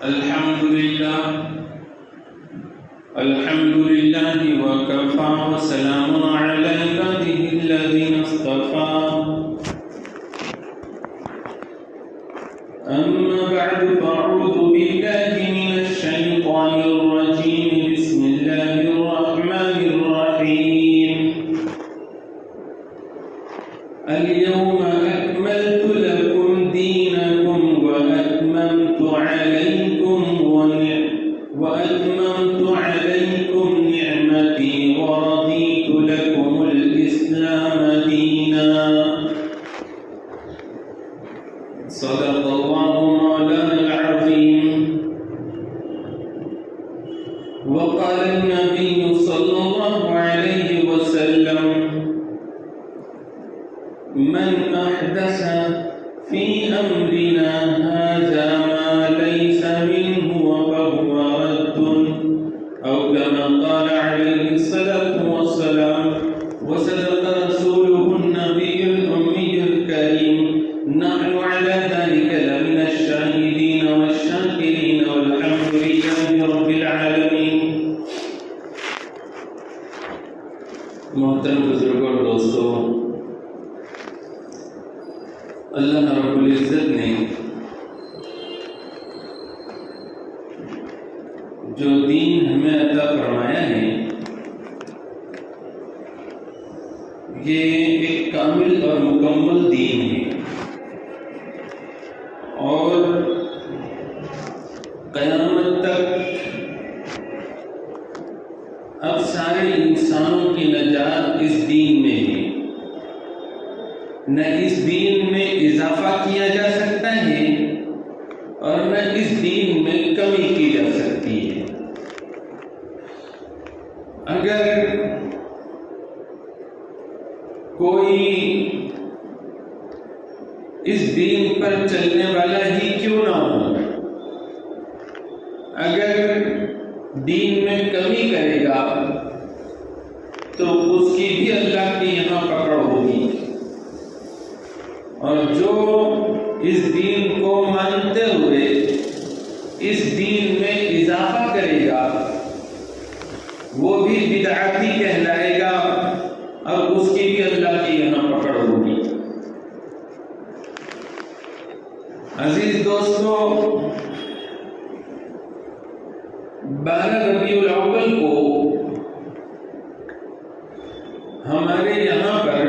الحمد لله وكفى وسلام على عباده الذين اصطفى أما بعد فأعوذ بالله من الشيطان الرجيم بسم الله الرحمن الرحيم اليوم أكملت لكم دينكم وأتممت عليكم نعمتي ورضيت لكم الإسلام دينا صدق الله مولانا العظيم وقال النبي صلى الله عليه وسلم من أحدث في أمرنا هذا ما ليس منه فهو رد أو كما قال عليه الصلاة والسلام وصدق رسوله النبي الأمي الكريم نحن على ذلك لمن الشاهدين والشاكرين والحمد لله رب العالمين. محترم بزرگوں اور دوستوں، اللہ رب العزت نے جو دین ہمیں عطا فرمایا ہے یہ ایک کامل اور مکمل دین ہے، اور قیامت تک اب سارے انسانوں کی نجات اس دین میں ہے. نہ اس دین میں اضافہ کیا جا سکتا ہے اور نہ اس دین میں کمی کی جا سکتی ہے. اگر کوئی اس دین پر چلنے والا ہی کیوں نہ ہو، اگر دین میں کمی کرے گا تو اس کی بھی اللہ کی یہاں پکڑ ہوگی، اور جو اس دین کو مانتے ہوئے اس دین میں اضافہ کرے گا وہ بھی بدعتی کہلائے گا، اور اس کی بھی اللہ کی یہاں پکڑ ہوگی. عزیز دوستو، 12 ربیع الاول کو ہمارے یہاں پر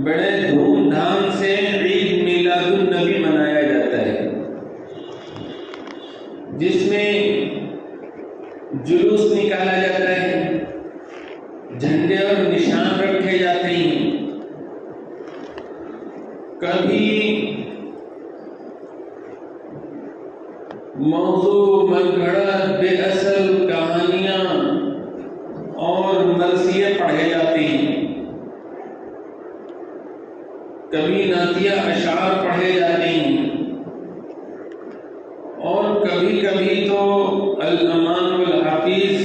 بڑے دھوم دھام سے عید میلاد النبی منایا جاتا ہے، جس میں جلوس نکالا جاتا ہے، جھنڈے اور نشان رکھے جاتے ہیں. کبھی موضوع من گھڑت بے اصل کہانیاں اور مرثیے پڑھے جاتے ہیں، کبھی نعتیہ اشعار پڑھے جاتے ہیں، اور کبھی کبھی تو الامان والحفیظ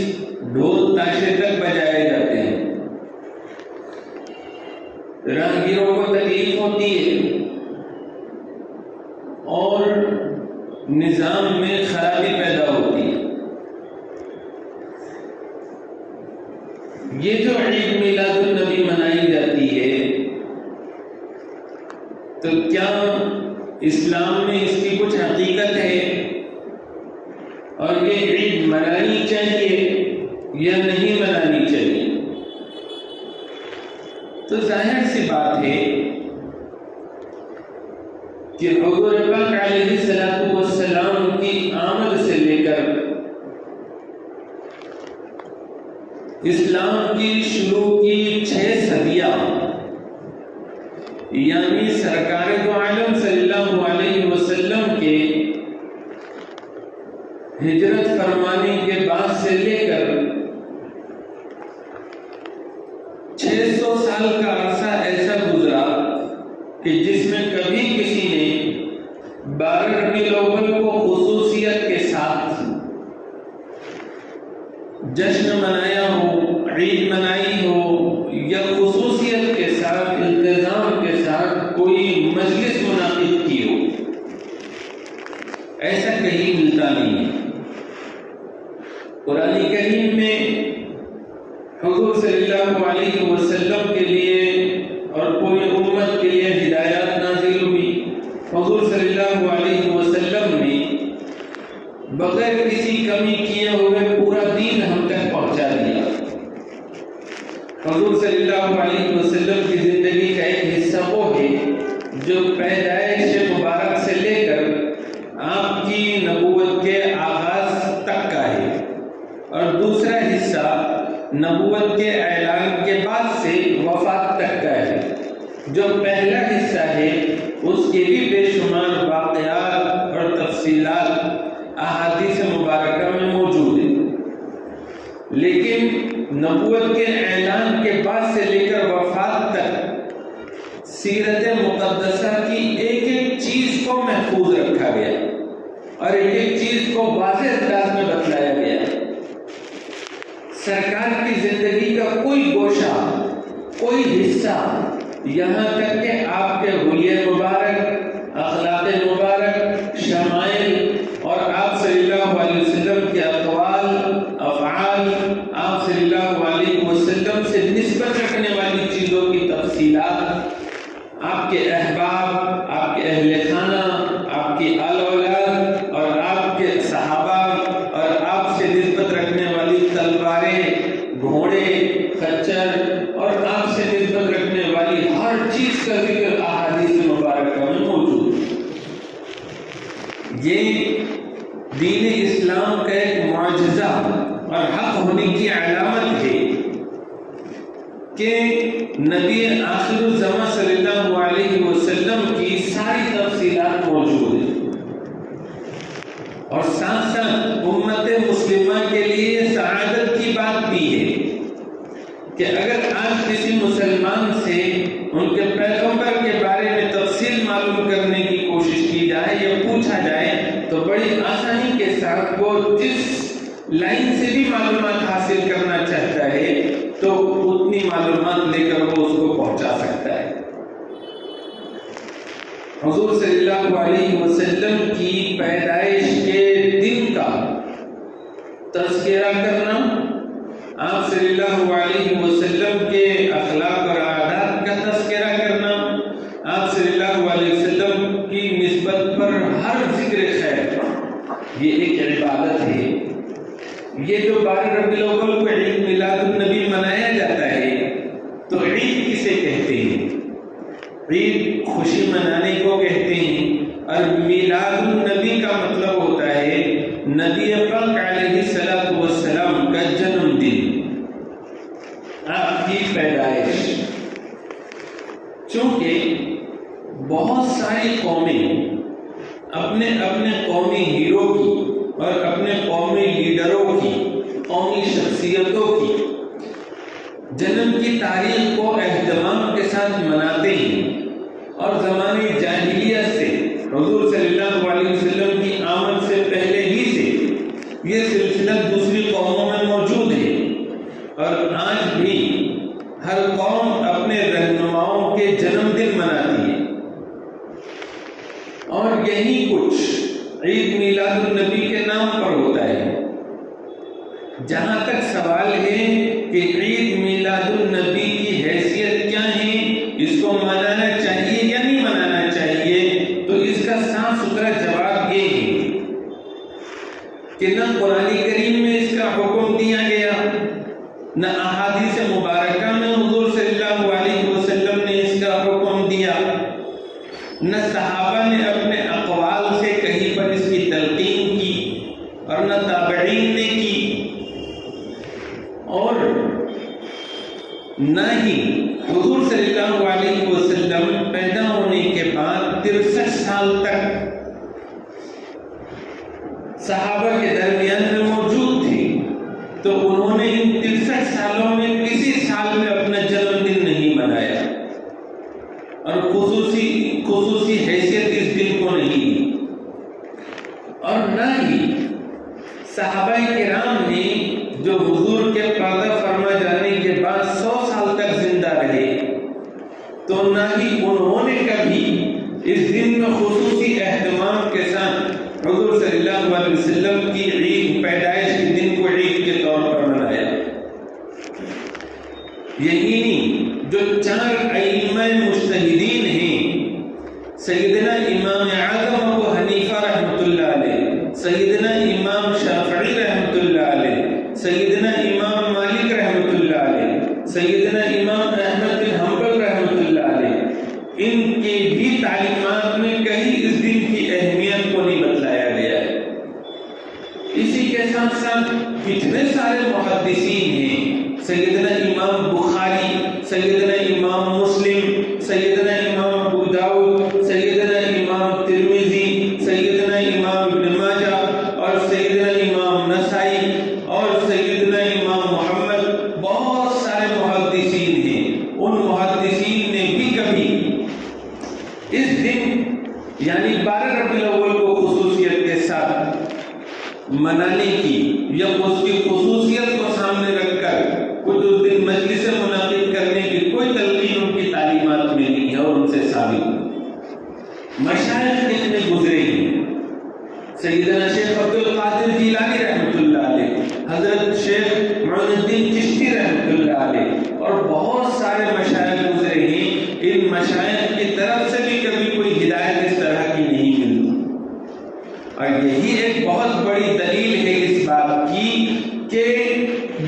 ڈھول تاشے تک بجائے جاتے ہیں. راہگیروں کو تکلیف ہوتی ہے اور نظام میں خرابی پیدا ہوتی ہے. یہ جو عید میلاد النبی منائی جاتی ہے تو کیا اسلام میں اس کی کچھ حقیقت ہے، اور یہ عید منانی چاہیے یا نہیں منانی چاہیے؟ تو ظاہر سی بات ہے کہ حضور پاک علیہ السلام کی آمد سے لے کر اسلام کی شروع کی 6 صدیاں، یعنی سرکار دو عالم صلی اللہ علیہ وسلم کے ہجرت فرمانے کے بعد سے لے کر 600 سال کا عرصہ ایسا گزرا کہ جس میں کبھی کسی نے 12 ربیع الاول کو خصوصیت کے ساتھ جشن منایا ہو، عید منائی ہو، یا خصوصیت کے ساتھ التزام کے ساتھ کوئی مجلس منعقد کی ہو. ایسا کہیں ملتا نہیں ہے۔ قرآن کریم میں حضور صلی اللہ علیہ وسلم کے لیے اور پوری امت کے لیے ہدایات نازل ہوئی۔ حضور صلی اللہ علیہ وسلم نے بغیر کسی کمی کیے ہوئے پورا دین ہم تک پہنچا دیا۔ حضور صلی اللہ علیہ وسلم کی زندگی کا ایک حصہ وہ ہے جو پیدائش مبارک سے لے کر آپ کی نبوت کے آغاز تک کا ہے، اور دوسرا حصہ نبوت کے اعلان کے بعد سے وفات تک کا ہے۔ جو پہلا حصہ ہے اس کے بھی بے شمار واقعات اور تفصیلات احادیث مبارکہ میں موجود ہیں، لیکن نبوت کے اعلان کے بعد سے لے کر وفات تک سیرت مقدسہ کی ایک ایک چیز کو محفوظ رکھا گیا اور ایک ایک چیز کو واضح انداز میں بتلایا گیا۔ سرکار کی زندگی کا کوئی گوشہ، کوئی حصہ، یہاں تک کہ آپ کے حلیے مبارک، اخلاق مبارک، شمائل اور آپ صلی اللہ علیہ وسلم کے اقوال، افعال، آپ صلی اللہ علیہ وسلم سے نسبت رکھنے والی چیزوں کی تفصیلات، آپ کے احباب، آپ کے اہل خانہ، آپ کی آل اولاد اور آپ کے صحابہ اور آپ سے نسبت رکھنے والی تلواریں، گھوڑے، خچر اور آپ سے نسبت رکھنے والی ہر چیز کا ذکر احادیث مبارکہ میں موجود ہے۔ یہ دین اسلام کا ایک معجزہ اور حق ہونے کی علامت ہے کہ نبی آخر الزمان صلی اللہ علیہ وسلم کی ساری تفصیلات موجود ہیں، اور ساتھ ساتھ امت مسلمہ کے لیے سعادت کی بات بھی ہے کہ اگر آج کسی مسلمان سے ان کے پیغمبر کے بارے میں تفصیل معلوم کرنے کی کوشش کی جائے یا پوچھا جائے تو بڑی آسانی کے ساتھ وہ جس لائن سے بھی معلومات حاصل کرنا چاہتا ہے تو اتنی معلومات لے کر وہ اس کو پہنچا سکتا ہے۔ حضور صلی اللہ علیہ وسلم کی پیدائش کے دن کا تذکرہ کرنا، آپ صلی اللہ علیہ وسلم کے اخلاق اور عادات کا تذکرہ کرنا، آپ صلی اللہ علیہ وسلم کی نسبت پر ہر ذکر خیر، یہ ایک عبادت ہے۔ یہ جو 12 ربیع الاول کو عید میلاد النبی منایا جاتا ہے تو عید کسے کہتے ہیں؟ عید خوشی منانے کو کہتے ہیں، اور میلاد النبی کا مطلب ہوتا ہے نبی پاک علیہ الصلوۃ والسلام کا جنم دن، آپ کی پیدائش۔ چونکہ بہت ساری قومیں اپنے اپنے قومی ہیرو کی اور اپنے قومی لیڈروں کی، قومی شخصیتوں کی جنم کی تاریخ کو اہتمام کے ساتھ مناتے ہیں، اور زمانے جاہلیت سے حضور صلی اللہ علیہ وسلم کی آمد سے پہلے ہی سے یہ سلسلہ دوسری قوموں میں موجود ہے، اور آج بھی ہر قوم اپنے رہنماؤں کے جنم دن مناتی ہے۔ اور یہی کچھ عید میلاد النبی کے نام پر ہوتا ہے۔ جہاں تک سوال ہے کہ عید میلاد النبی کی حیثیت کیا ہے، اس کو منانا چاہیے یا نہیں منانا چاہیے، تو اس کا صاف ستھرا جواب یہ ہے کہ نہ قرآن کریم میں اس کا حکم دیا گیا، نہ احادیث مبارکہ میں حضور صلی اللہ علیہ وسلم نے اس کا حکم دیا، نہ صحابہ نے اپنے اقوال سے کہیں پر اس کی تلقین کی، اور نہ تابعین نے کی، اور نہ ہی حضور صلی اللہ علیہ وسلم پیدا ہونے کے بعد 63 سال تک صحابہ کے درمیان میں موجود تھے، تو انہوں نے ان 63 سالوں میں کسی سال میں اپنا جنم دن نہیں منایا، اور خصوصی حیثیت اس دن کو نہیں دی، اور نہ ہی صحابہ کرام نے جو حضور کے پردہ فرما جانے کے بعد 100 سال تک زندہ رہے، تو نہ ہی انہوں نے کبھی اس دن میں خصوصی اہتمام کے ساتھ حضور صلی اللہ علیہ وسلم کی عید پیدائش کے دن کو عید کے طور پر منایا۔ یقینی جو 4 ائمہ مجتہدین ہیں، سیدنا امام اعظم ابو حنیفہ رحمۃ اللہ علیہ، سیدنا امام شافعی رحمۃ اللہ علیہ، سیدنا امام مالک رحمۃ اللہ علیہ، سیدنا امام احمد بن حنبل رحمۃ اللہ علیہ، ان کی بھی تعلیمات میں کہیں اس دن کی اہمیت کو نہیں بتلایا گیا ہے۔ اسی کے ساتھ ساتھ کتنے سارے محدثین ہیں، سیدنا امام بخاری، سیدنا امام مسلم، سیدنا امام ابو داؤد، سیدنا امام ترمذی، سیدنا امام ابن ماجہ اور سیدنا امام نسائی اور سیدنا امام محمد، بہت سارے محدثین ہیں۔ ان محدثین نے بھی کبھی اس دن یعنی 12 ربیع الاول کو خصوصیت کے ساتھ منانے کی یا اس کی خصوصیت کو سامنے رکھ کر کچھ اس دن مجلس منعقد کرنے کی کوئی تلقین ان کی تعلیمات میں نہیں ہے اور ان سے ثابت۔ مشائخ کتنے گزرے ہیں، سیدنا شیخ عبد القادر جیلانی رحمۃ اللہ علیہ، حضرت شیخ معین الدین چشتی رحمۃ اللہ علیہ اور بہت سارے مشائخ گزرے ہیں۔ ان مشائخ کی طرف سے بھی کبھی کوئی ہدایت اس طرح کی نہیں ملتی، اور یہی ایک بہت بڑی دلیل ہے اس بات کی کہ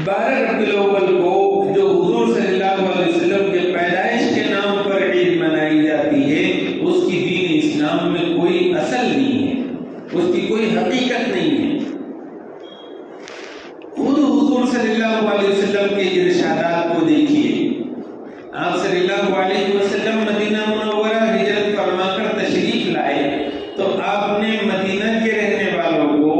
12 ربیع الاول کو جو حضور صلی اللہ علیہ وسلم کے پیدائش کے نام پر عید منائی جاتی ہے، اس کی دین اسلام میں کوئی اصل نہیں ہے، اس کی کوئی حقیقت نہیں ہے۔ خود حضور صلی اللہ علیہ وسلم کے ارشادات کو دیکھیے۔ آپ صلی اللہ علیہ وسلم مدینہ منورہ ہجرت فرما کر تشریف لائے تو آپ نے مدینہ کے رہنے والوں کو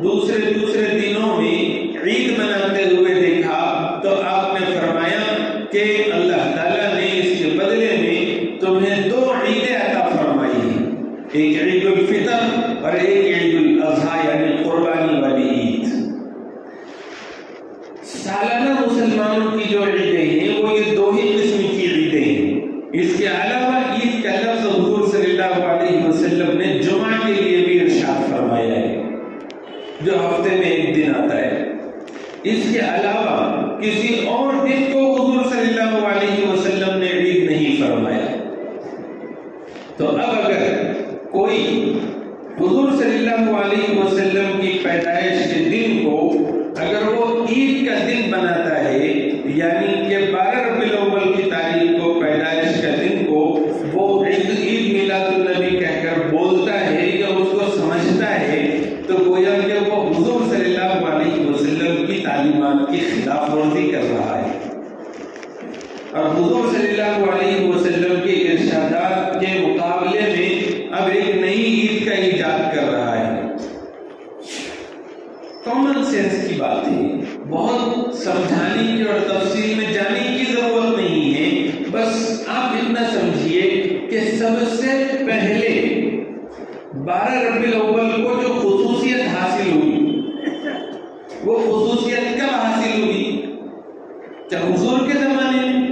دوسرے دنوں میں عید مناتے ہوئے دیکھا تو آپ نے فرمایا کہ اللہ تعالیٰ نے اس کے بدلے میں تمہیں 2 عیدیں عطا فرمائی ہیں، ایک عید الفطر اور ایک عید الاضحیٰ یعنی قربانی والی عید۔ سالانہ مسلمانوں کی جو عیدیں ہیں وہ یہ 2 ہی قسم کی عیدیں ہیں۔ اس کے علاوہ عید کا لفظ حضور صلی اللہ علیہ وسلم نے جمعہ کے لیے بھی ارشاد فرمایا ہے، جو ہفتے میں ایک دن آتا ہے۔ اس کے علاوہ کسی اور دن کو حضور صلی اللہ علیہ وسلم نے عید نہیں فرمایا۔ تو اب اگر کوئی حضور صلی اللہ علیہ وسلم کی پیدائش کے دن کو اگر وہ عید کا دن بناتا ہے، یعنی کہ 12 ربیع الاول کی تاریخ کو پیدائش کا دن کو وہ عید میلاد النبی کہہ کر بولتا ہے یا اس کو سمجھتا ہے، تو گویا کہ وہ حضور صلی اللہ علیہ وسلم کی تعلیمات کی خلاف ورزی کر رہا ہے، اور حضور صلی اللہ علیہ وسلم کے ارشادات کے مقابلے میں اب ایک نئی عید کا ایجاد کر رہا ہے۔ کامن سینس کی بات ہے، بہت سمجھانے کی اور تفصیل میں جانے کی ضرورت نہیں ہے، بس آپ اتنا سمجھیے کہ سب سے پہلے 12 ربیع الاول کو جو خصوصیت حاصل ہوئی وہ خصوصیت کب حاصل ہوئی؟ کیا حضور کے زمانے میں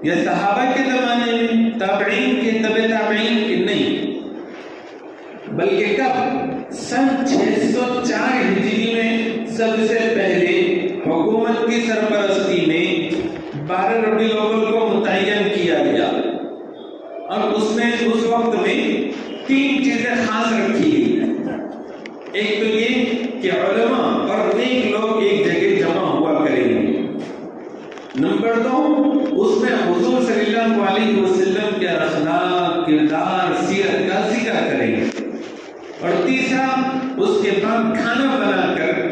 یا صحابہ کے زمانے میں، تابعین کے، تبع تابعین کے؟ نہیں، بلکہ کب؟ سن 604 ہجری میں سب سے پہلے حکومت کی سرپرستی میں 12 ربیع الاول کو متعین کیا گیا، اور اس میں اس وقت میں 3 چیزیں خاص رکھی گئی۔ ایک تو یہ کہ علماء اور نیک لوگ ایک جگہ جمع ہوا کریں گے۔ نمبر 2، اس میں حضور صلی اللہ علیہ وسلم کے اخلاق، کردار، سیرت کا ذکر کریں گے۔ اور تیسرا، اس کے بعد کھانا بنا کر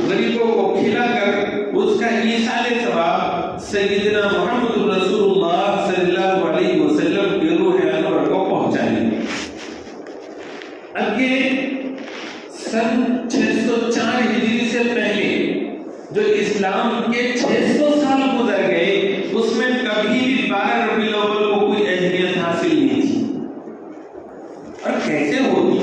غریبوں کو کھلا کر اس کا ایصال ثواب سیدنا محمد رسول اللہ صلی اللہ علیہ وسلم کے روح انور کو پہنچائیں گے۔ اب یہ سن 604 ہجری سے پہلے جو اسلام کے 600 سال گزر گئے، اس میں کبھی بھی 12 ربیع الاول کو کوئی اہمیت حاصل نہیں تھی۔ اور کیسے ہوگی؟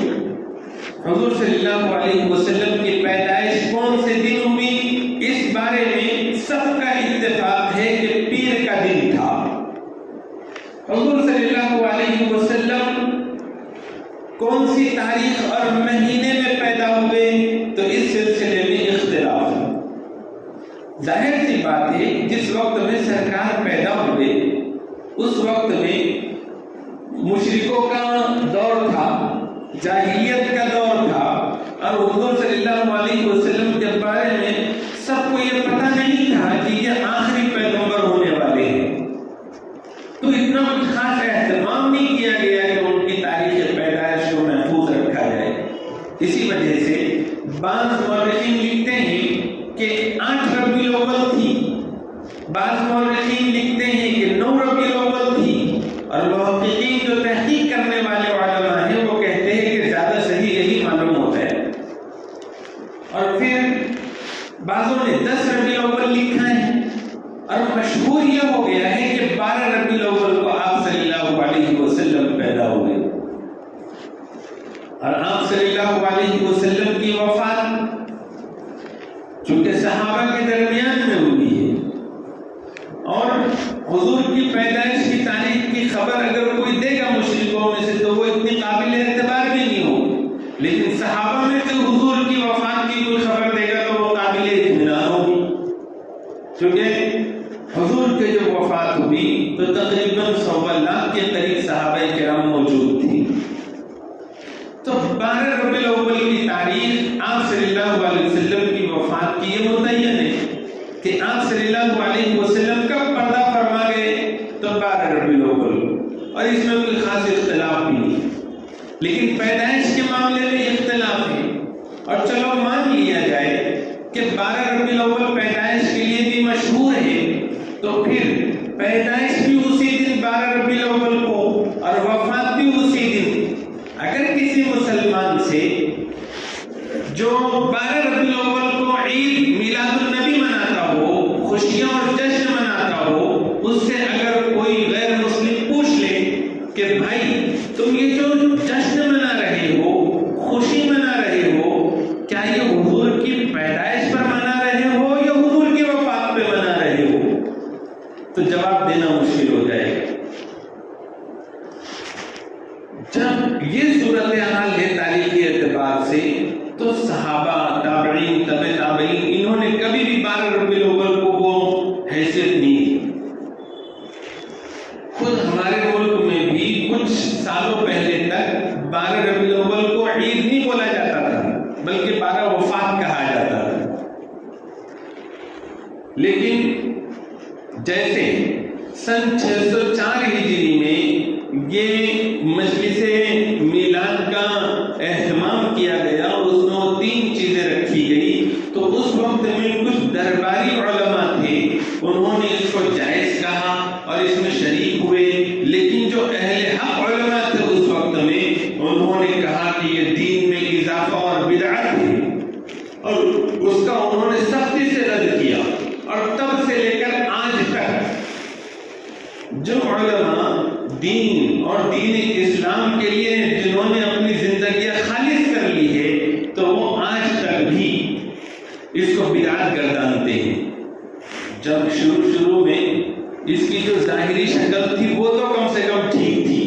حضور صلی اللہ علیہ وسلم کی پیدائش کون سے دن ہوئی؟ اس بارے میں سب کا اتفاق ہے کہ پیر کا دن تھا۔ حضور صلی اللہ علیہ وسلم کون سی تاریخ اور مہینے میں پیدا ہوئے، تو اس سلسلے میں اختلاف ہے۔ ظاہر سی بات ہے جس وقت میں سرکار پیدا ہوئے اس وقت میں مشرکوں کا دور تھا، جاہلیت کا دور تھا، اور حضور صلی اللہ علیہ وسلم کے بارے میں سب کو یہ پتہ نہیں تھا کہ یہ آخری پیغمبر ہونے والے ہیں، تو اتنا کچھ خاص اہتمام نہیں کیا گیا کہ ان کی تاریخ پیدائش کو محفوظ رکھا جائے۔ اسی وجہ سے بعض مورخین لکھتے ہیں کہ 8 ربیع الاول تھی، بعض مورخین لکھتے ہیں کہ 9 ربیع الاول تھی، اور محققین جو تحقیق کرنے والے علماء ہیں وہ کہتے ہیں کہ زیادہ صحیح یہی معلوم ہوتا ہے۔ اور پھر بعضوں نے 10 ربیع الاول لکھا ہے، اور مشہور یہ ہو گیا ہے کہ 12 ربیع الاول کو آپ صلی اللہ علیہ وسلم پیدا ہوئے، اور آپ صلی اللہ علیہ وسلم کی وفات چونکہ صحابہ کے درمیان میں ہوئی ہے، اور حضور کی پیدائش کی تاریخ کی خبر اگر کوئی دے گا مشرکوں میں سے تو وہ اتنی قابل اعتبار بھی نہیں ہوگی، لیکن صحابہ میں سے حضور کی وفات کی کوئی خبر دے گا تو وہ قابل اطمینان ہوگی، کیونکہ حضور کے جب وفات ہوئی تو تقریباً 100 لاکھ کے قریب صحابہ کرام موجود تھی۔ تو 12 ربیع الاول کی تاریخ آپ صلی اللہ علیہ وسلم کی وفات کی یہ متعین ہے کہ آپ صلی اللہ علیہ وسلم کب پردہ فرما گئے، تو 12 ربیع الاول، اور اس میں کوئی خاص اختلاف بھی نہیں، لیکن پیدائش کے معاملے میں اختلاف ہے۔ اور چلو مان لیا جائے کہ 12 ربیع الاول پیدائش کے لیے بھی مشہور ہے، تو پھر پیدائش بھی اسی دن 12 ربیع الاول کو اور وفات بھی اسی دن، اگر کسی مسلمان سے جو 12 ربیع الاول کو عید میلاد النبی مناتا ہو، خوشیاں اور جشن مناتا ہو، اس سے اگر کوئی غیر مسلم پوچھ لے کہ بھائی تم یہ جو جشن منا رہے ہو، خوشی منا رہے ہو، کیا یہ حضور کی پیدائش پر منا رہے ہو یا حضور کی وفات پہ منا رہے ہو، تو جواب دینا مشکل ہو جائے گا۔ جب یہ صورتحال ہے تاریخی اعتبار سے، تو صحابہ، تابعین، تبع تابعین، انہوں نے کبھی بھی 12 ربیع الاول کو وہ حیثیت نہیں دی۔ خود ہمارے ملک میں بھی کچھ سالوں پہلے تک 12 ربیع الاول کو عید نہیں بولا جاتا تھا، بلکہ 12 وفات کہا جاتا تھا۔ لیکن جیسے سن 604 ہجری میں یہ مجلس میلاد کا اہتمام کیا گیا اور اس میں وہ 3 چیزیں رکھی گئی، تو اس وقت میں کچھ درباری علماء تھے، انہوں نے اس کو جائز کہا اور اس میں شریک ہوئے، لیکن جو اہل حق علماء تھے اس وقت میں انہوں نے کہا کہ یہ دین میں اضافہ اور بدعت ہے، اور اس کا انہوں نے سختی سے رد کیا۔ اور تب سے لے کر آج تک جو علماء دین اور دین اسلام کے لیے جنہوں نے اپنی زندگیاں خالص کر لی ہے، تو وہ آج تک بھی اس کو بدعت گردانتے ہیں۔ جب شروع میں اس کی جو ظاہری شکل تھی وہ تو کم سے کم ٹھیک تھی،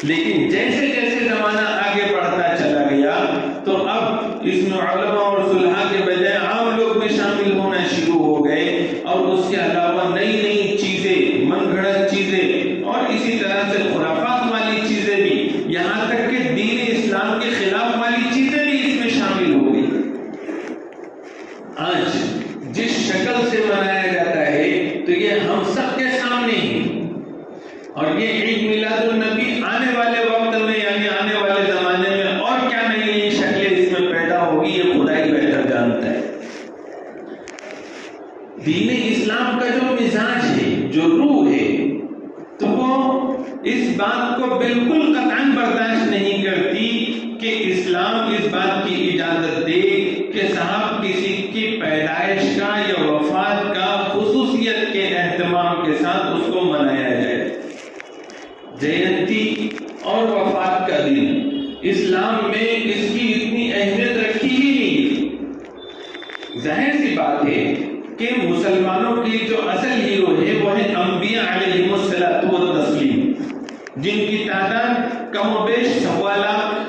لیکن جیسے جیسے زمانہ آگے بڑھتا چلا گیا تو اب اس میں علماء اور صلحاء کے بجائے عام لوگ بھی شامل ہونا شروع ہو گئے، اور اس کے علاوہ نئی نئی چیزیں، من گھڑت چیزیں اور اسی طرح سے خرافات والی چیزیں بھی، یہاں تک کہ دین اسلام کے خلاف والی چیزیں بھی اس میں شامل ہو گئی۔ آج جس شکل سے منایا جاتا ہے تو یہ ہم سب کے سامنے ہی، اور یہ عید میلاد النبی آنے والے وقت میں یعنی آنے والے زمانے میں اور کیا نئی نئی شکلیں اس میں پیدا ہوگی یہ خدا ہی بہتر جانتا ہے۔ دین اسلام کا جو مزاج ہے، جو روح ہے، تو وہ اس بات کو بالکل قطعاً برداشت نہیں کرتی کہ اسلام اس بات کی اجازت دے کہ صاحب کسی کی پیدائش کا یا وفات کا خصوصیت کے اہتمام کے ساتھ اس کو منایا جائے۔ جینتی اور وفات کا دن اسلام میں اس کی اتنی اہمیت رکھی ہی نہیں۔ ظاہر سی بات ہے کہ مسلمانوں کی جو اصل ہیرو ہے وہ ہے انبیاء علیہم الصلوۃ والتسلیم، جن کی تعداد کم و بیش 1.25 لاکھ.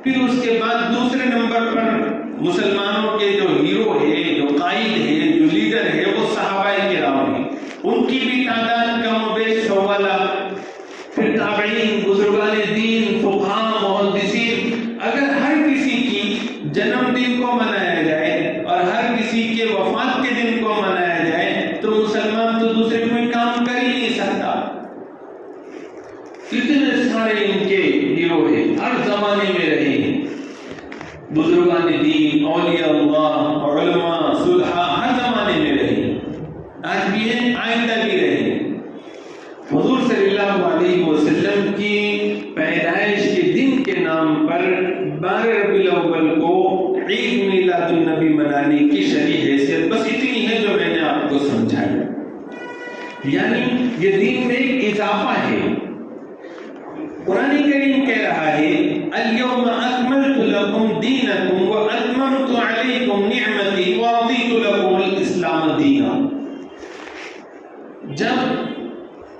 پھر اس کے بعد دوسرے نمبر پر مسلمانوں کے جو ہیرو ہے، جو قائد ہے، جو لیڈر ہے، وہ صحابہ کرام ہیں. ان کی بھی تعداد کم و بیش 1.25 لاکھ. پھر تابعین، بزرگان دین، فقہاء، محدثین. اگر ہر کسی کی جنم دن کو منایا جائے اور ہر کسی کے وفات کے دن کو منایا جائے تو مسلمان تو دوسرے کوئی کام کر ہی نہیں سکتا. اتنے سارے ان کے ہیرو ہیں، ہر زمانے میں رہے ہیں. بزرگان دین، اولیاء اللہ، علماء، صلحاء ہر زمانے میں رہے ہیں. آج بھی ہیں، آئندہ بھی رہے ہیں. حضور صلی اللہ علیہ وسلم کی پیدائش کے دن کے نام پر 12 ربیع الاول کو عید میلاد النبی منانے کی شرعی حیثیت بس اتنی ہے جو میں نے آپ کو سمجھایا. یعنی یہ دین میں ایک اضافہ ہے. قرآن کریم کہہ رہا ہے اليوم اکملت لکم دینکم واتممت علیکم نعمتی ورضیت لکم الاسلام دینا. جب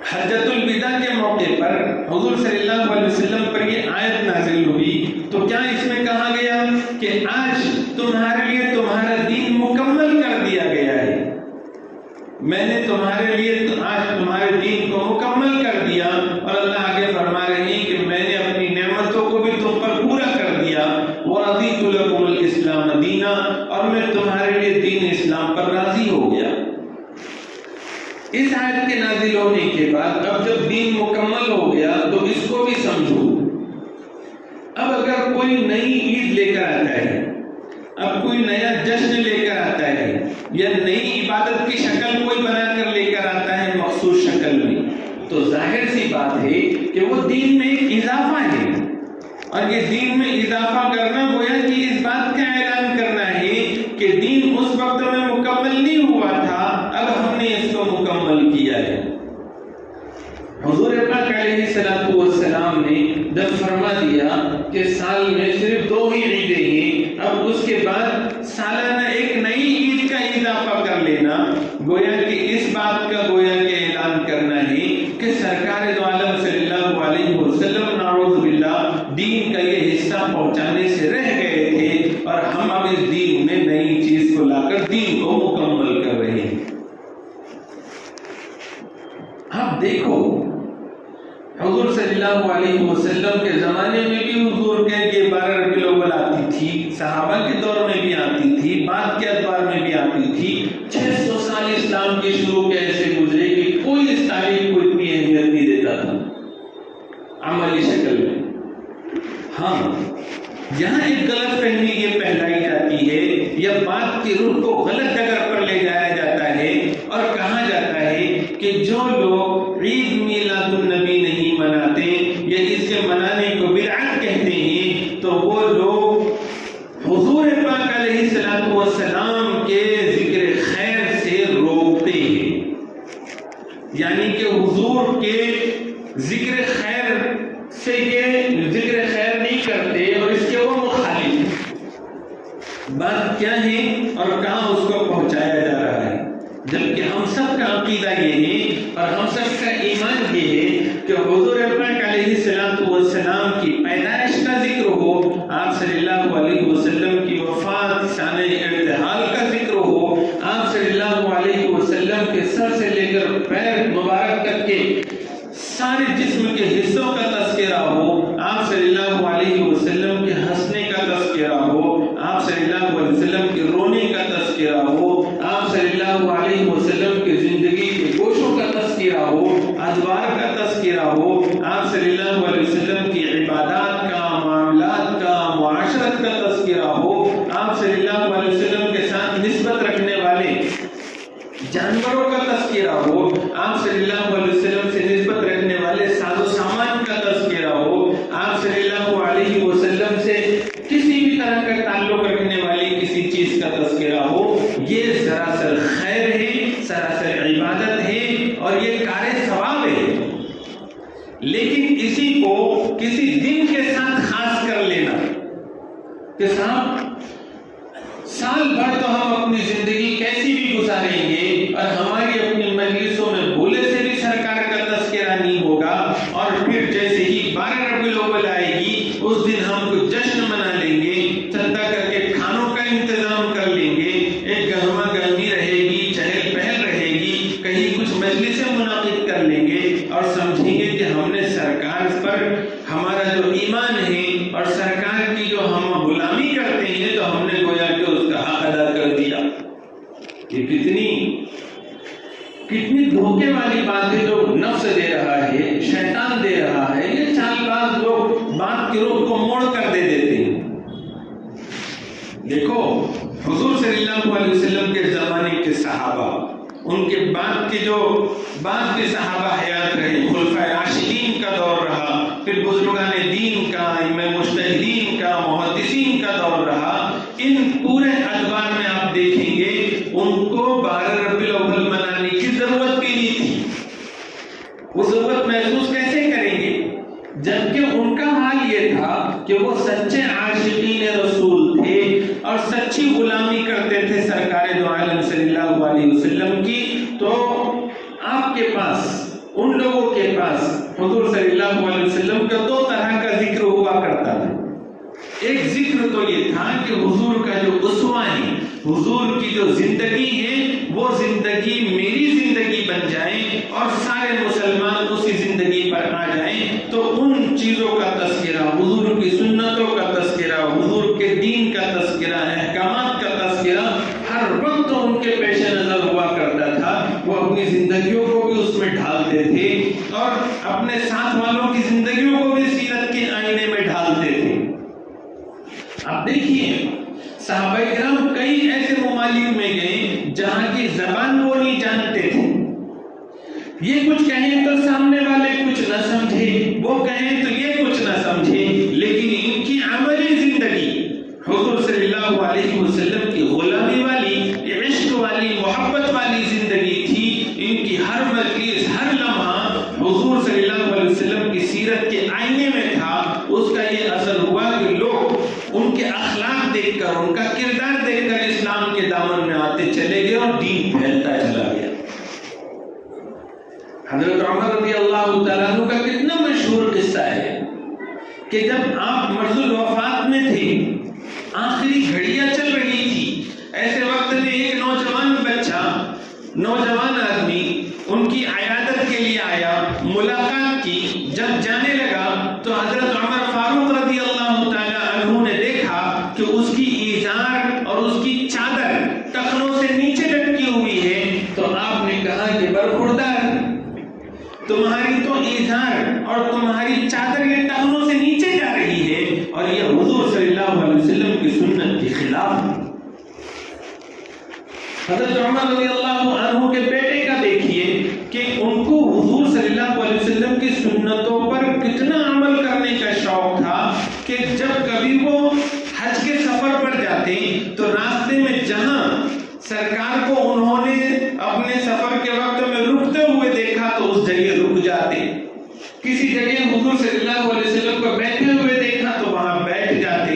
حجۃ الوداع کے موقع پر حضور صلی اللہ علیہ وسلم پر یہ آیت نازل ہوئی تو کیا اس میں کہا گیا کہ آج تمہارے لیے تمہارا دین مکمل کر دیا گیا ہے، میں نے تمہارے لیے آج تمہارے دین کو مکمل کر دیا. اور اللہ آگے فرما رہے ہیں کہ میں نے اپنی نعمتوں کو بھی تم پر پورا کر دیا. وَرَضِيتُ لَكُمُ الْإِسْلَامَ دِينًا، اور میں تمہارے لیے دین اسلام پر راضی ہو گیا. اس آیت کے نازل ہونے کے بعد اب جب دین مکمل ہو گیا تو اس کو بھی سمجھو. اب اگر کوئی نئی عید لے کر آتا ہے، اب کوئی نیا جشن لے کر آتا ہے، یا نئی عبادت کی شکل کوئی بنا کر لے کر آتا ہے مخصوص شکل میں، تو ظاہر سی بات ہے کہ وہ دین میں ایک اضافہ ہے. اور یہ دین میں اضافہ کرنا گویا کہ اس بات کا اعلان کرنا ہے کہ دین اس وقت میں مکمل نہیں ہوا تھا، اب ہم نے اس کو مکمل کیا ہے. حضور پاک علیہ السلام نے جب فرما دیا کہ سال میں صرف 2 ہی عیدیں ہیں، اب اس کے بعد سالانہ ایک نئی عید کا اضافہ کر لینا گویا کہ اس بات کا گویا کہ اعلان کرنا ہے کہ سرکار دو عالم صلی اللہ علیہ وسلم نعوذ باللہ دین کا یہ حصہ پہنچانے سے رہ گئے تھے، اور ہم اب اس دین میں نئی چیز کو لا کر دین کو مکمل کر رہے ہیں. آپ دیکھو حضور صلی اللہ علیہ وسلم کے زمانے میں بھی حضور کے 12 ربیع الاول آتی تھی، صحابہ کے دور میں بھی آتی تھی، بعد کے ادوار میں بھی آتی تھی. 600 سال اسلام کے شروع کے ایسے گزرے کہ کوئی اس تاریخ کو اتنی اہمیت نہیں دیتا تھا عملی شکل میں. ہاں، یہاں ایک غلط فہمی یہ پھیلائی جاتی ہے یا بات کی روح کو غلط جگہ پر لے جایا جاتا ہے اور کہا جاتا ہے کہ جو لوگ عید میلاد النبی نہیں مناتے یا اس کے منانے کو بدعت کہتے ہیں تو وہ لوگ حضور پاک علیہ السلام کے ذکر خیر سے روکتے ہیں. یعنی کہ حضور کے ذکر خیر سے یہ ذکر خیر نہیں کرتے اور اس کے وہ مخالف ہیں. بات کیا ہے اور کہاں اس کو پہنچایا جا رہا ہے؟ جبکہ ہم سب کا عقیدہ یہ ہے اور ہم سب کا ایمان یہ ہے کہ حضور پاک علیہ السلام کی پیدائش کا ذکر ہو، آپ صلی اللہ علیہ وسلم کی وفات، شان ارتحال کا ذکر ہو، آپ صلی اللہ علیہ وسلم کے سر سے لے کر پیر مبارک تک کے سارے جسم کے حصوں کا تذکرہ ہو، آپ صلی اللہ علیہ وسلم کے ہنسنے کا تذکرہ ہو، آپ صلی اللہ علیہ وسلم کے رونے کا تذکرہ ہو، آپ صلی اللہ علیہ وسلم کے زندگی کے گوشوں کا تذکرہ ہو، ادوار کا تذکرہ ہو، آپ صلی اللہ علیہ وسلم کی عبادات کا، معاملات کا، معاشرت کا تذکرہ ہو، آپ صلی اللہ علیہ وسلم کے ساتھ نسبت رکھنے والے جانوروں کا تذکرہ ہو، آپ صلی اللہ علیہ وسلم سے نسبت رکھنے والے ساز و سامان کا تذکرہ ہو، آپ صلی اللہ علیہ وسلم سے کسی بھی طرح کا تعلق رکھنے والی کسی چیز کا تذکرہ ہو. یہ سراسر خیر ہے، سراسر عبادت ہے اور یہ کار ثواب ہے. لیکن اسی کو کسی دن کے ساتھ خاص کر لینا کہ صاحب سال بھر تو ہم اپنی زندگی کیسی بھی گزاریں گے اور ہماری اپنی مجلسوں میں بھولے سے بھی سرکار کا تذکرہ نہیں ہوگا، اور پھر جیسے ہی 12 ربیع دیکھو حضور صلی اللہ علیہ وسلم کے زمانے کے صحابہ، ان کے بعد کے صحابہ حیات رہے، خلفائے راشدین کا دور رہا، پھر بزرگان دین کا، مجتہدین کا، محدثین کا دور رہا، ان پورے ادوار میں آپ دیکھیں گے ان کو 12 ربیع الاول منانے کی ضرورت بھی نہیں تھی۔ وہ ضرورت محسوس کیسے کریں گے جبکہ ان کا حال یہ تھا کہ وہ سچے عاشقین رسول تھے اور سچی غلامی کرتے تھے سرکار دو عالم صلی اللہ علیہ وسلم کی۔ تو آپ کے پاس، ان لوگوں کے پاس حضور صلی اللہ علیہ وسلم کا 2 طرح کا ذکر ہوا کرتا تھا۔ ایک ذکر تو یہ تھا کہ حضور کا جو اسوہ ہے، حضور کی جو زندگی ہے، وہ زندگی میری زندگی بن جائے اور سارے مسلمان اسی زندگی پر آ جائیں، تو ان چیزوں کا تذکرہ، حضور کی سنتوں کا تذکرہ، حضور کے دین کا تذکرہ، احکامات کا تذکرہ ہر وقت ان کے پیش نظر ہوا کرتا تھا۔ وہ اپنی زندگیوں کو بھی اس میں ڈھالتے تھے اور اپنے ساتھ والوں کی زندگیوں کو بھی سیرت کے آئینے میں ڈھالتے تھے۔ آپ دیکھیے صحابہ کرام کئی ایسے ممالک میں گئے جہاں کی زبان وہ نہیں جانتے تھے، یہ کچھ کہیں تو سامنے والے کچھ نہ سمجھے، وہ کہیں تو یہ کچھ نہ سمجھے، لیکن ان کی عملی زندگی حضور صلی اللہ علیہ وسلم کی غلامی والی، عشق والی، محبت والی زندگی تھی۔ ان کی ہر مجلس، ہر لمحہ حضور صلی اللہ علیہ وسلم کی سیرت کے آئینے میں تھا۔ اس کا یہ اثر ہوا کہ لوگ ان کے اخلاق دیکھ کر، ان کا کردار دیکھ کر اسلام کے دامن میں آتے چلے گئے اور دین پھیلتا چلا گیا۔ حضرت عمر رضی اللہ تعالیٰ عنہ کا کتنا مشہور قصہ ہے کہ جب آپ مرض الوفات میں تھے، آخری گھڑیاں چل رہی تھی، ایسے وقت میں ایک نوجوان بچہ، نوجوان آدمی ان کی عیادت کے لیے آیا، ملاقات کی۔ جب جانے لگا تو حضرت عمر فاروق رضی اللہ تعالیٰ عنہ نے دیکھا کہ اس کی ایزار اور اس کی چادر ٹخنوں سے نیچے لٹکی ہوئی ہے، تو آپ نے کہا کہ برخوردار، تمہاری تو ایزار اور تمہاری چادر یہ ٹخنوں سے نیچے جا رہی ہے اور یہ حضور صلی اللہ علیہ وسلم کی سنت کے خلاف ہے۔ حضرت عمر رضی اللہ عنہ کے بیٹے کا دیکھیے کہ ان کو حضور صلی اللہ علیہ وسلم کی سنتوں پر کتنا عمل کرنے کا شوق تھا کہ جب کبھی وہ حج کے سفر پر جاتے تو راستے میں جہاں سرکار کو انہوں نے اپنے سفر کے وقت میں رکتے ہوئے دیکھا تو اس جگہ رک جاتے، کسی جگہ حضور صلی اللہ علیہ وسلم کو بیٹھے ہوئے دیکھا تو وہاں بیٹھ جاتے،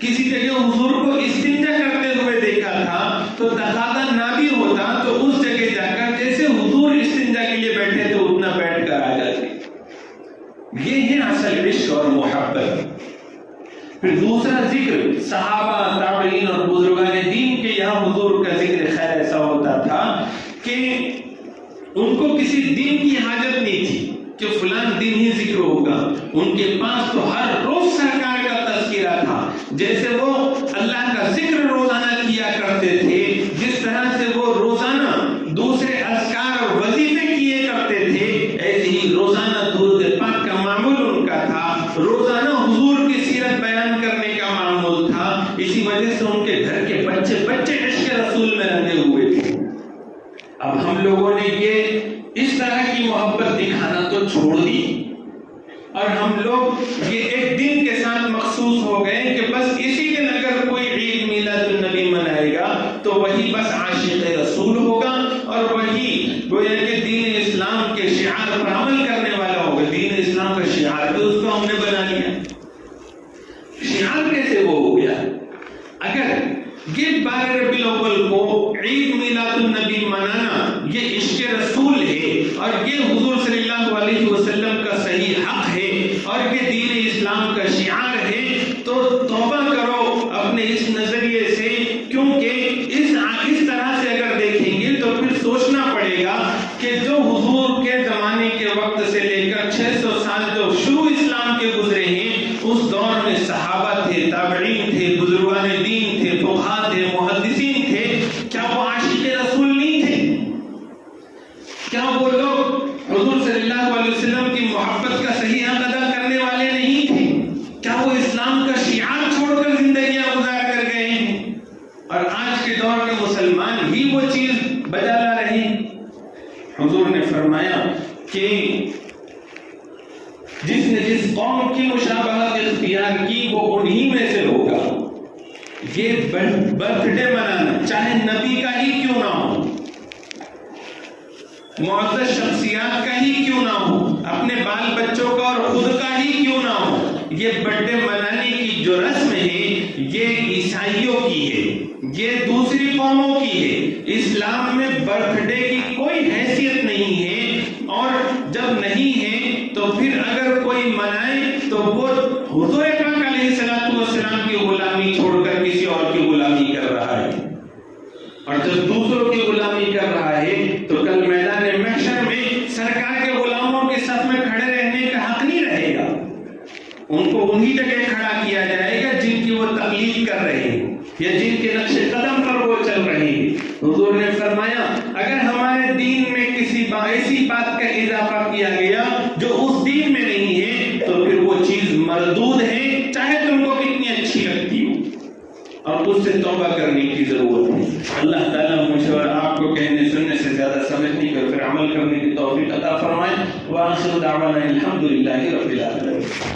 کسی جگہ حضور کو استنجا کرتے ہوئے دیکھا تھا تو تقاضا نہ بھی ہوتا تو اس جگہ جا کر جیسے حضور استنجا کے لیے بیٹھے تو اتنا بیٹھ کر آ جاتے۔ یہ ہے اصل عشق اور محبت۔ پھر دوسرا ذکر صحابہ، تابعین اور بزرگان دین کے یہاں حضور کا ذکر خیر ایسا ہوتا تھا کہ ان کو کسی دین کی حاجت نہیں تھی کہ فلان دین ہی ذکر ہوگا، ان کے پاس تو ہر روز سرکار کا تذکرہ تھا۔ جیسے وہ اللہ کا ذکر روزانہ کیا کرتے تھے، جس طرح سے وہ روزانہ دوسرے اذکار اور وظیفے کیے کرتے تھے، ایسے ہی روزانہ درود پاک کا معمول ان کا تھا، روزانہ حضور کی سیرت بیان کرنے کا معمول تھا۔ اسی وجہ سے ان کے گھر کے بچے عشق رسول میں رنگے ہوئے تھے۔ اب ہم لوگوں نے یہ اس طرح کی محبت دکھانا تو چھوڑ دی اور ہم لوگ یہ ایک دن کے ساتھ مخصوص ہو گئے کہ بس اسی دن اگر کوئی عید میلاد النبی منائے گا تو وہی بس عاشق رسول ہوگا اور وہی گویا کہ دین اسلام کے شعار پر عمل کرنے والا ہوگا۔ دین اسلام کا شعار تو اس کو ہم نے بنا لیا، شعار کیسے وہ ہو گیا؟ اگر یہ 12 ربیع الاول کو عید میلاد النبی منانا یہ عشق رسول ہے اور یہ حضور صلی اللہ علیہ وسلم کا صحیح حق ہے اور یہ دین اسلام کا شعار ہے، تو توبہ کرو اپنے اس نظریے سے، کیونکہ اس طرح سے اگر دیکھیں گے تو پھر سوچنا پڑے گا کہ جو حضور کے زمانے کے وقت سے لے کر 600 سال جو شروع اسلام کے گزرے ہیں، اس دور میں صحابہ تھے، تابعین تھے، بزرگان دین تھے، فقہا تھے، محدثین تھے، کیا وہ عاشق رسول نہیں تھے؟ کیا وہ لوگ حضور صلی اللہ علیہ وسلم کی محبت کا صحیح حق ادا کرنے والے نہیں تھے؟ کیا وہ اسلام کا شعار چھوڑ کر زندگیاں گزار کر گئے ہیں؟ یہ برتھ ڈے منانا چاہے نبی کا ہی کیوں نہ ہو، معزز شخصیات کا ہی کیوں نہ ہو، اپنے بال بچوں کا اور خود کا ہی کیوں نہ ہو، یہ برتھ ڈے منانے کی جو رسم ہے یہ عیسائیوں کی ہے، یہ دوسری قوموں کی ہے۔ اسلام میں برتھ ڈے کی کوئی حیثیت نہیں ہے، اور جب نہیں ہے تو پھر اگر کوئی منائے تو وہ حضور پاک علیہ السلام کی غلامی چھوڑ کر کسی اور کی غلامی کر رہا ہے، اور جب دوسروں کی غلامی کر رہا ہے تو کل میدان محشر میں سرکار کے غلاموں کے صف میں کھڑے رہنے کا حق نہیں رہے گا، ان کو انہی جگہ کھڑا کیا جائے گا جن کی وہ تقلید کر رہے ہیں یا جن کے نقش قدم پر وہ چل رہے ہیں۔ حضور نے فرمایا اگر ہمارے دین میں کسی ایسی بات کا اضافہ کیا گیا جو اس دین میں نہیں ہے تو پھر وہ چیز مردود ہے، چاہے تم کو کتنی اچھی لگتی ہو، اور اس سے توبہ کرنے کی ضرورت ہے۔ اللہ تعالیٰ مجھے اور آپ کو کہنے سننے سے زیادہ سمجھنے کا پھر عمل کرنے کی توفیق عطا فرمائے۔ وآخر دعوانا الحمدللہ رب العالمین۔